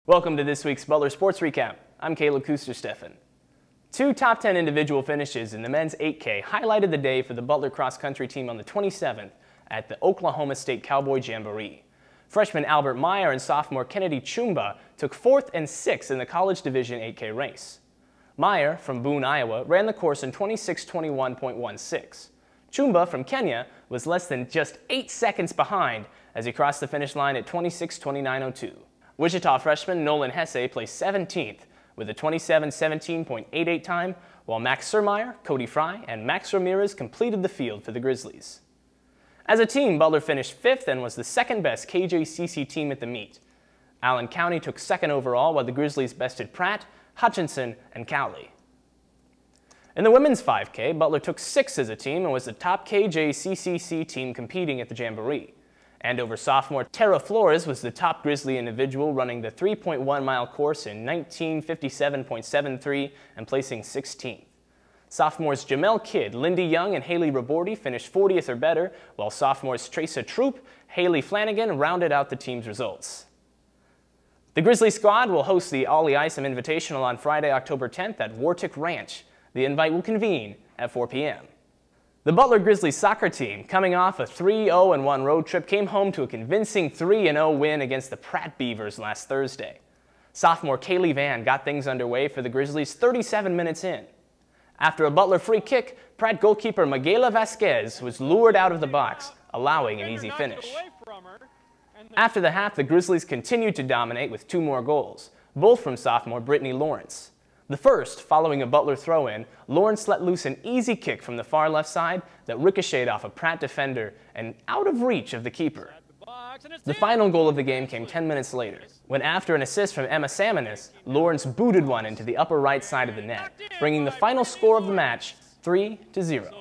Welcome to this week's Butler Sports Recap. I'm Kuestersteffen. Two top 10 individual finishes in the men's 8K highlighted the day for the Butler cross-country team on the 27th at the Oklahoma State Cowboy Jamboree. Freshman Albert Meyer and sophomore Kennedy Chumba took 4th and 6th in the College Division 8K race. Meyer, from Boone, Iowa, ran the course in 26:21.16. Chumba, from Kenya, was less than just 8 seconds behind as he crossed the finish line at 26:29.02. Wichita freshman Nolan Hesse placed 17th with a 27:17.88 time, while Max Surmeyer, Cody Fry, and Max Ramirez completed the field for the Grizzlies. As a team, Butler finished 5th and was the second-best KJCC team at the meet. Allen County took 2nd overall, while the Grizzlies bested Pratt, Hutchinson, and Cowley. In the women's 5K, Butler took 6th as a team and was the top KJCCC team competing at the Jamboree. Andover sophomore Terra Flores was the top Grizzly individual, running the 3.1-mile course in 19:57.73 and placing 16th. Sophomores Jamel Kidd, Lindy Young, and Haley Raborti finished 40th or better, while sophomores Tresa Troop, Haley Flanagan rounded out the team's results. The Grizzly squad will host the Ollie Isom Invitational on Friday, October 10th at Wartick Ranch. The invite will convene at 4 p.m. The Butler Grizzlies soccer team, coming off a 3-0-1 road trip, came home to a convincing 3-0 win against the Pratt Beavers last Thursday. Sophomore Kaylee Van got things underway for the Grizzlies 37 minutes in. After a Butler free kick, Pratt goalkeeper Miguela Vasquez was lured out of the box, allowing an easy finish. After the half, the Grizzlies continued to dominate with 2 more goals, both from sophomore Brittany Lawrence. The first, following a Butler throw-in, Lawrence let loose an easy kick from the far left side that ricocheted off a Pratt defender and out of reach of the keeper. The final goal of the game came 10 minutes later, when after an assist from Emma Samanis, Lawrence booted one into the upper right side of the net, bringing the final score of the match 3-0.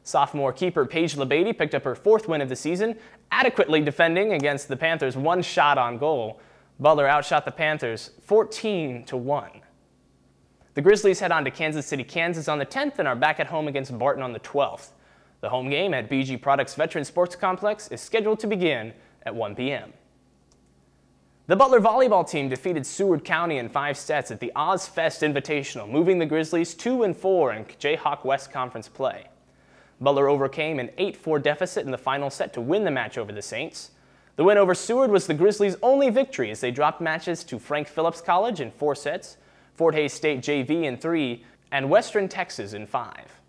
Sophomore keeper Paige Labady picked up her 4th win of the season, adequately defending against the Panthers' 1 shot on goal. Butler outshot the Panthers 14-1. The Grizzlies head on to Kansas City, Kansas on the 10th and are back at home against Barton on the 12th. The home game at BG Products Veteran Sports Complex is scheduled to begin at 1 p.m. The Butler volleyball team defeated Seward County in 5 sets at the Ozfest Invitational, moving the Grizzlies 2-4 in Jayhawk West Conference play. Butler overcame an 8-4 deficit in the final set to win the match over the Saints. The win over Seward was the Grizzlies' only victory as they dropped matches to Frank Phillips College in 4 sets, Fort Hays State JV in 3, and Western Texas in 5.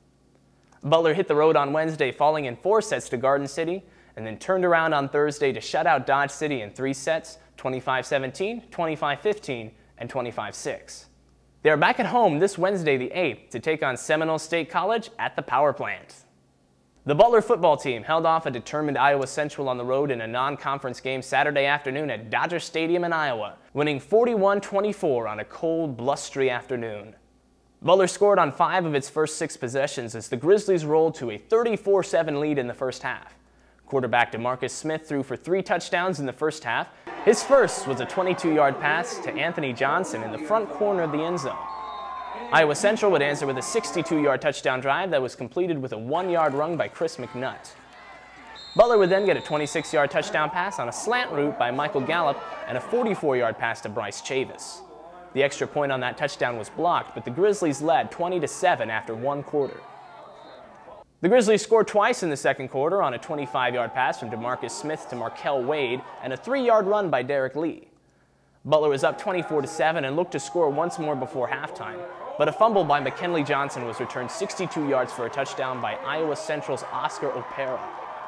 Butler hit the road on Wednesday, falling in 4 sets to Garden City, and then turned around on Thursday to shut out Dodge City in 3 sets, 25-17, 25-15, and 25-6. They are back at home this Wednesday the 8th to take on Seminole State College at the Power Plant. The Butler football team held off a determined Iowa Central on the road in a non-conference game Saturday afternoon at Dodger Stadium in Iowa, winning 41-24 on a cold, blustery afternoon. Butler scored on 5 of its first 6 possessions as the Grizzlies rolled to a 34-7 lead in the first half. Quarterback DeMarcus Smith threw for 3 touchdowns in the first half. His first was a 22-yard pass to Anthony Johnson in the front corner of the end zone. Iowa Central would answer with a 62-yard touchdown drive that was completed with a 1-yard run by Chris McNutt. Butler would then get a 26-yard touchdown pass on a slant route by Michael Gallup and a 44-yard pass to Bryce Chavis. The extra point on that touchdown was blocked, but the Grizzlies led 20-7 after 1 quarter. The Grizzlies scored twice in the second quarter on a 25-yard pass from DeMarcus Smith to Markel Wade and a 3-yard run by Derek Lee. Butler was up 24-7 and looked to score once more before halftime, but a fumble by McKinley Johnson was returned 62 yards for a touchdown by Iowa Central's Oscar Opera,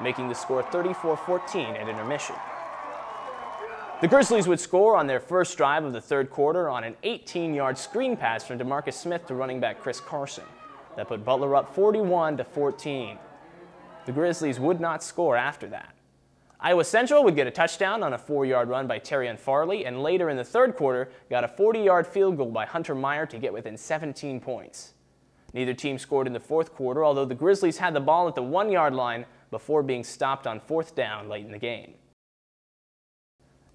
making the score 34-14 at intermission. The Grizzlies would score on their first drive of the third quarter on an 18-yard screen pass from DeMarcus Smith to running back Chris Carson. That put Butler up 41-14. The Grizzlies would not score after that. Iowa Central would get a touchdown on a 4-yard run by Terrion Farley, and later in the third quarter got a 40-yard field goal by Hunter Meyer to get within 17 points. Neither team scored in the fourth quarter, although the Grizzlies had the ball at the 1-yard line before being stopped on 4th down late in the game.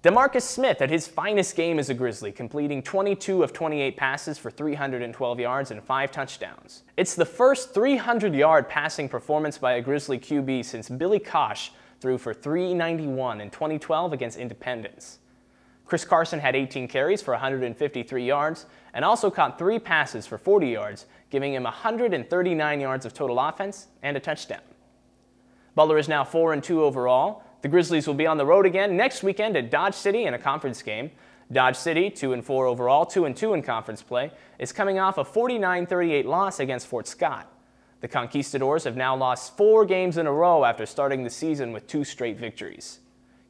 DeMarcus Smith had his finest game as a Grizzly, completing 22 of 28 passes for 312 yards and 5 touchdowns. It's the first 300-yard passing performance by a Grizzly QB since Billy Kosh threw for 391 in 2012 against Independence. Chris Carson had 18 carries for 153 yards and also caught 3 passes for 40 yards, giving him 139 yards of total offense and a touchdown. Butler is now 4-2 overall. The Grizzlies will be on the road again next weekend at Dodge City in a conference game. Dodge City, 2-4 overall, 2-2 in conference play, is coming off a 49-38 loss against Fort Scott. The Conquistadors have now lost 4 games in a row after starting the season with 2 straight victories.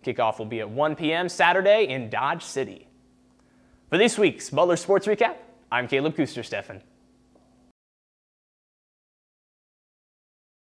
Kickoff will be at 1 p.m. Saturday in Dodge City. For this week's Butler Sports Recap, I'm Caleb Kuestersteffen.